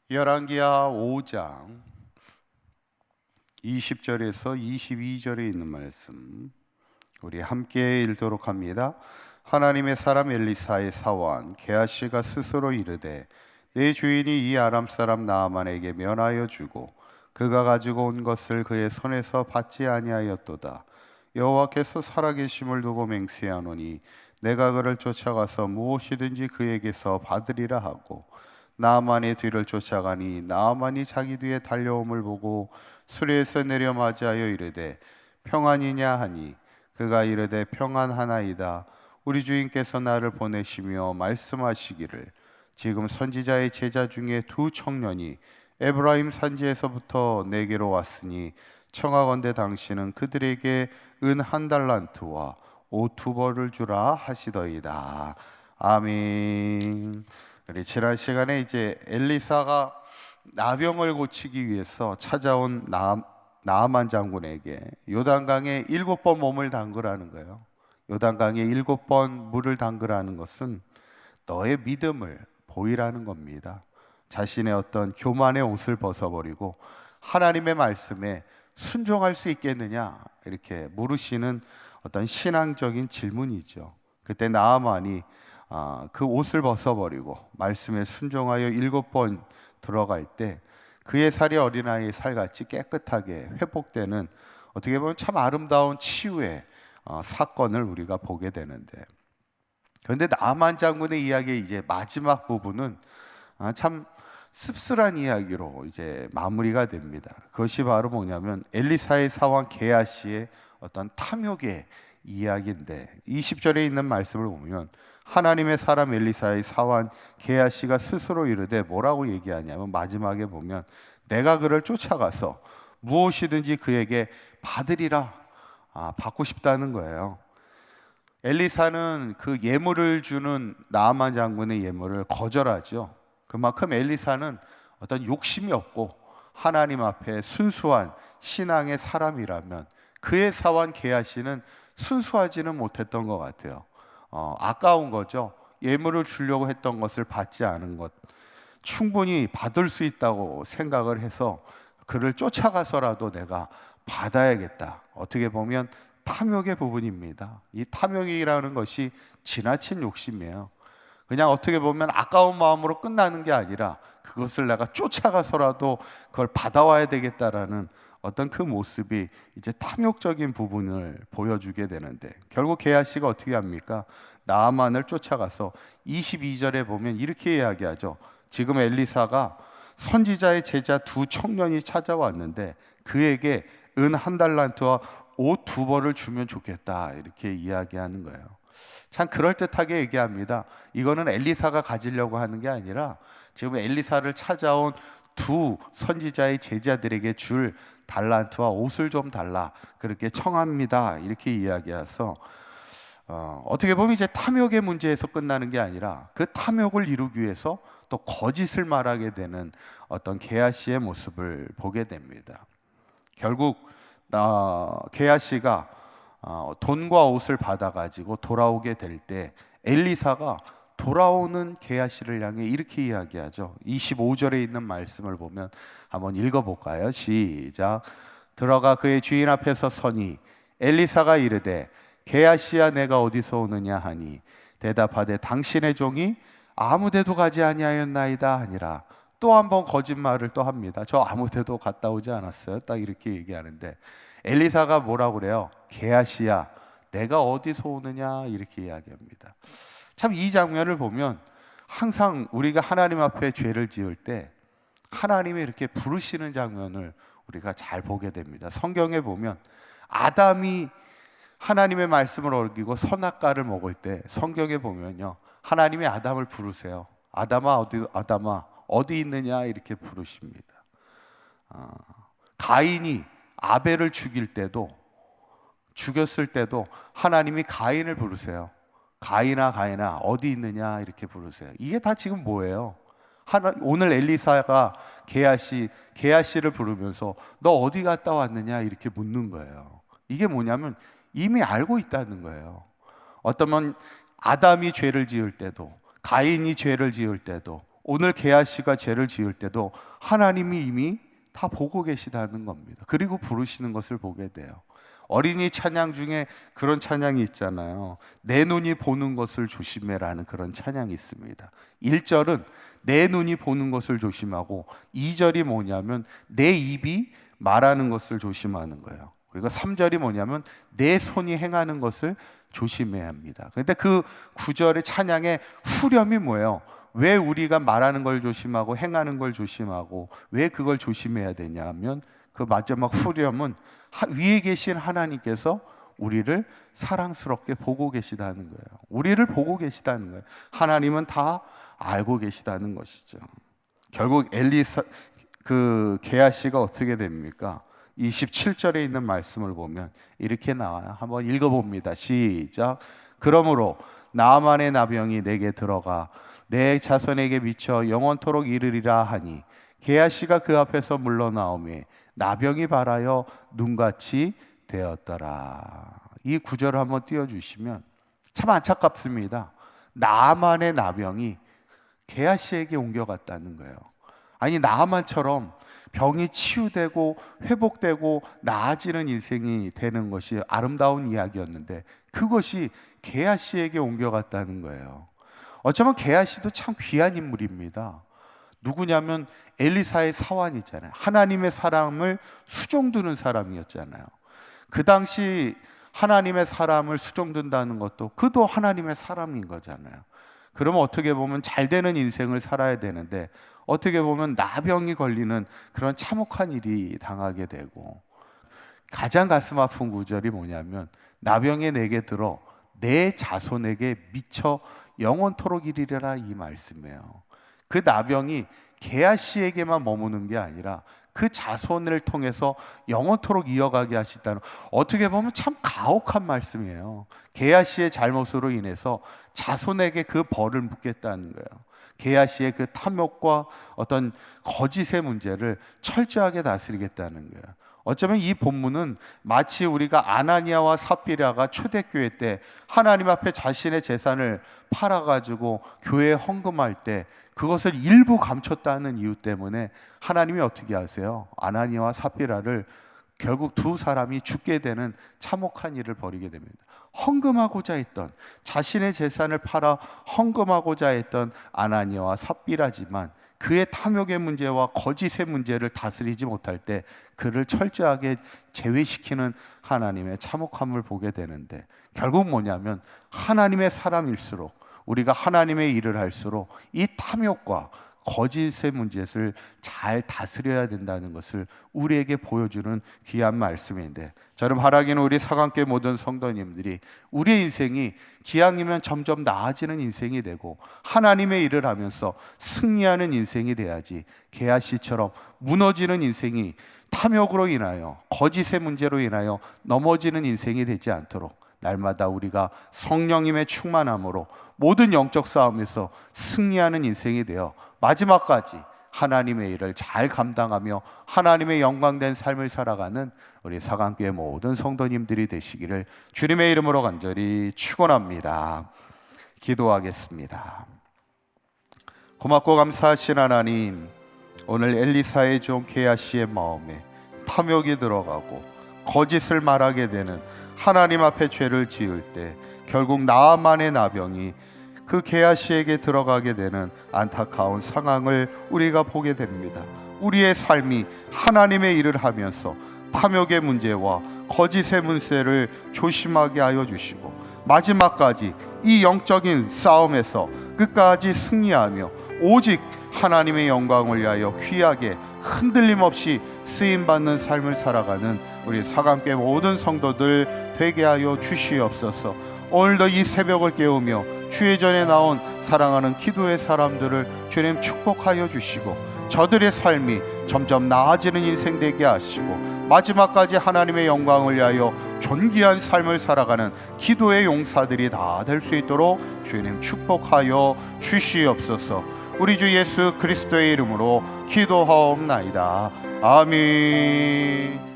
열왕기하 5장 20절에서 22절에 있는 말씀 우리 함께 읽도록 합니다. 하나님의 사람 엘리사의 사원 게하시가 스스로 이르되 내 주인이 이 아람 사람 나아만에게 면하여 주고 그가 가지고 온 것을 그의 손에서 받지 아니하였도다. 여호와께서 살아계심을 두고 맹세하노니 내가 그를 쫓아가서 무엇이든지 그에게서 받으리라 하고 나아만의 뒤를 쫓아가니 나아만이 자기 뒤에 달려옴을 보고 수레에서 내려 맞이하여 이르되 평안이냐 하니 그가 이르되 평안하나이다. 우리 주인께서 나를 보내시며 말씀하시기를 지금 선지자의 제자 중에 두 청년이 에브라임 산지에서부터 내게로 왔으니 청하건대 당신은 그들에게 은 1달란트와 옷 2벌을 주라 하시더이다. 아멘. 우리 지난 시간에 이제 엘리사가 나병을 고치기 위해서 찾아온 나아만 장군에게 요단강에 7번 몸을 담그라는 거예요. 요단강에 7번 물을 담그라는 것은 너의 믿음을 보이라는 겁니다. 자신의 어떤 교만의 옷을 벗어버리고 하나님의 말씀에 순종할 수 있겠느냐 이렇게 물으시는 어떤 신앙적인 질문이죠. 그때 나아만이 그 옷을 벗어버리고 말씀에 순종하여 7번 들어갈 때 그의 살이 어린아이의 살같이 깨끗하게 회복되는 어떻게 보면 참 아름다운 치유의 사건을 우리가 보게 되는데, 그런데 나만 장군의 이야기의 이제 마지막 부분은 참 씁쓸한 이야기로 이제 마무리가 됩니다. 그것이 바로 뭐냐면 엘리사의 사원 게하시의 어떤 탐욕의 이야기인데, 20절에 있는 말씀을 보면 하나님의 사람 엘리사의 사원 게하시가 스스로 이르되 뭐라고 얘기하냐면 마지막에 보면 내가 그를 쫓아가서 무엇이든지 그에게 받으리라. 받고 싶다는 거예요. 엘리사는 그 예물을 주는 나아만 장군의 예물을 거절하죠. 그만큼 엘리사는 어떤 욕심이 없고 하나님 앞에 순수한 신앙의 사람이라면 그의 사원 게하시는 순수하지는 못했던 것 같아요. 아까운 거죠. 예물을 주려고 했던 것을 받지 않은 것, 충분히 받을 수 있다고 생각을 해서 그를 쫓아가서라도 내가 받아야겠다. 어떻게 보면 탐욕의 부분입니다. 이 탐욕이라는 것이 지나친 욕심이에요. 그냥 어떻게 보면 아까운 마음으로 끝나는 게 아니라 그것을 내가 쫓아가서라도 그걸 받아와야 되겠다라는 어떤 그 모습이 이제 탐욕적인 부분을 보여주게 되는데, 결국 게하시가 어떻게 합니까? 나아만을 쫓아가서 22절에 보면 이렇게 이야기하죠. 지금 엘리사가 선지자의 제자 두 청년이 찾아왔는데 그에게 은 1달란트와 옷 2벌을 주면 좋겠다 이렇게 이야기하는 거예요. 참 그럴듯하게 얘기합니다. 이거는 엘리사가 가지려고 하는 게 아니라 지금 엘리사를 찾아온 두 선지자의 제자들에게 줄 달란트와 옷을 좀 달라 그렇게 청합니다 이렇게 이야기해서 어떻게 보면 이제 탐욕의 문제에서 끝나는 게 아니라 그 탐욕을 이루기 위해서 또 거짓을 말하게 되는 어떤 게하시의 모습을 보게 됩니다. 결국 게하시가 돈과 옷을 받아가지고 돌아오게 될 때 엘리사가 돌아오는 게하시를 향해 이렇게 이야기하죠. 25절에 있는 말씀을 보면 한번 읽어볼까요? 시작. 들어가 그의 주인 앞에서 서니 엘리사가 이르되 게하시야 내가 어디서 오느냐 하니 대답하되 당신의 종이 아무데도 가지 아니하였나이다 하니라. 또 한 번 거짓말을 또 합니다. 저 아무데도 갔다 오지 않았어요. 딱 이렇게 얘기하는데 엘리사가 뭐라고 그래요? 게하시야 내가 어디서 오느냐 이렇게 이야기합니다. 참 이 장면을 보면 항상 우리가 하나님 앞에 죄를 지을 때 하나님이 이렇게 부르시는 장면을 우리가 잘 보게 됩니다. 성경에 보면 아담이 하나님의 말씀을 어기고 선악과를 먹을 때 성경에 보면요 하나님이 아담을 부르세요. 아담아 어디 있느냐 이렇게 부르십니다. 가인이 아벨을 죽였을 때도 하나님이 가인을 부르세요. 가인아 어디 있느냐 이렇게 부르세요. 이게 다 지금 뭐예요? 오늘 엘리사가 게하시를 부르면서 너 어디 갔다 왔느냐 이렇게 묻는 거예요. 이게 뭐냐면 이미 알고 있다는 거예요. 어쩌면 아담이 죄를 지을 때도 가인이 죄를 지을 때도 오늘 게하시가 죄를 지을 때도 하나님이 이미 다 보고 계시다는 겁니다. 그리고 부르시는 것을 보게 돼요. 어린이 찬양 중에 그런 찬양이 있잖아요. 내 눈이 보는 것을 조심해라는 그런 찬양이 있습니다. 1절은 내 눈이 보는 것을 조심하고, 2절이 뭐냐면 내 입이 말하는 것을 조심하는 거예요. 그리고 3절이 뭐냐면 내 손이 행하는 것을 조심해야 합니다. 그런데 그 9절의 찬양의 후렴이 뭐예요? 왜 우리가 말하는 걸 조심하고 행하는 걸 조심하고 왜 그걸 조심해야 되냐 하면, 그 마지막 후렴은 위에 계신 하나님께서 우리를 사랑스럽게 보고 계시다는 거예요. 우리를 보고 계시다는 거예요. 하나님은 다 알고 계시다는 것이죠. 결국 게하시가 어떻게 됩니까? 27절에 있는 말씀을 보면 이렇게 나와요. 한번 읽어봅니다. 시작. 그러므로 나만의 나병이 내게 들어가 내 자손에게 미쳐 영원토록 이르리라 하니, 게하시가 그 앞에서 물러나오매 나병이 발하여 눈같이 되었더라. 이 구절을 한번 띄워주시면 참 안타깝습니다. 나만의 나병이 게하시에게 옮겨갔다는 거예요. 아니, 나만처럼 병이 치유되고 회복되고 나아지는 인생이 되는 것이 아름다운 이야기였는데 그것이 게하시에게 옮겨갔다는 거예요. 어쩌면 게하시도 참 귀한 인물입니다. 누구냐면 엘리사의 사환이잖아요. 하나님의 사람을 수종두는 사람이었잖아요. 그 당시 하나님의 사람을 수종든다는 것도 그도 하나님의 사람인 거잖아요. 그러면 어떻게 보면 잘 되는 인생을 살아야 되는데 어떻게 보면 나병이 걸리는 그런 참혹한 일이 당하게 되고, 가장 가슴 아픈 구절이 뭐냐면 나병이 내게 들어 내 자손에게 미쳐 영원토록 이르리라, 이 말씀이에요. 그 나병이 게하시에게만 머무는 게 아니라 그 자손을 통해서 영원토록 이어가게 하시다는, 어떻게 보면 참 가혹한 말씀이에요. 게하시의 잘못으로 인해서 자손에게 그 벌을 묻겠다는 거예요. 게하시의 그 탐욕과 어떤 거짓의 문제를 철저하게 다스리겠다는 거예요. 어쩌면 이 본문은 마치 우리가 아나니아와 삽비라가 초대교회 때 하나님 앞에 자신의 재산을 팔아가지고 교회에 헌금할 때 그것을 일부 감췄다는 이유 때문에 하나님이 어떻게 하세요? 아나니아와 삽비라를 결국 두 사람이 죽게 되는 참혹한 일을 벌이게 됩니다. 헌금하고자 했던, 자신의 재산을 팔아 헌금하고자 했던 아나니아와 삽비라지만 그의 탐욕의 문제와 거짓의 문제를 다스리지 못할 때 그를 철저하게 제외시키는 하나님의 참혹함을 보게 되는데, 결국 뭐냐면 하나님의 사람일수록, 우리가 하나님의 일을 할수록 이 탐욕과 거짓의 문제를 잘 다스려야 된다는 것을 우리에게 보여주는 귀한 말씀인데, 저는 바라기는 우리 사강교회 모든 성도님들이 우리의 인생이 기왕이면 점점 나아지는 인생이 되고 하나님의 일을 하면서 승리하는 인생이 돼야지, 게하시처럼 무너지는 인생이 탐욕으로 인하여 거짓의 문제로 인하여 넘어지는 인생이 되지 않도록 날마다 우리가 성령님의 충만함으로 모든 영적 싸움에서 승리하는 인생이 되어 마지막까지 하나님의 일을 잘 감당하며 하나님의 영광된 삶을 살아가는 우리 사강교회 모든 성도님들이 되시기를 주님의 이름으로 간절히 축원합니다. 기도하겠습니다. 고맙고 감사하신 하나님, 오늘 엘리사의 종 게하시의 마음에 탐욕이 들어가고 거짓을 말하게 되는 하나님 앞에 죄를 지을 때 결국 나만의 나병이 그 게하시에게 들어가게 되는 안타까운 상황을 우리가 보게 됩니다. 우리의 삶이 하나님의 일을 하면서 탐욕의 문제와 거짓의 문제를 조심하게 하여 주시고 마지막까지 이 영적인 싸움에서 끝까지 승리하며 오직 하나님의 영광을 위하여 귀하게 흔들림 없이 쓰임받는 삶을 살아가는 우리 사강교회 모든 성도들 되게 하여 주시옵소서. 오늘도 이 새벽을 깨우며 주의 전에 나온 사랑하는 기도의 사람들을 주님 축복하여 주시고 저들의 삶이 점점 나아지는 인생 되게 하시고 마지막까지 하나님의 영광을 위하여 존귀한 삶을 살아가는 기도의 용사들이 다 될 수 있도록 주님 축복하여 주시옵소서. 우리 주 예수 그리스도의 이름으로 기도하옵나이다. 아멘.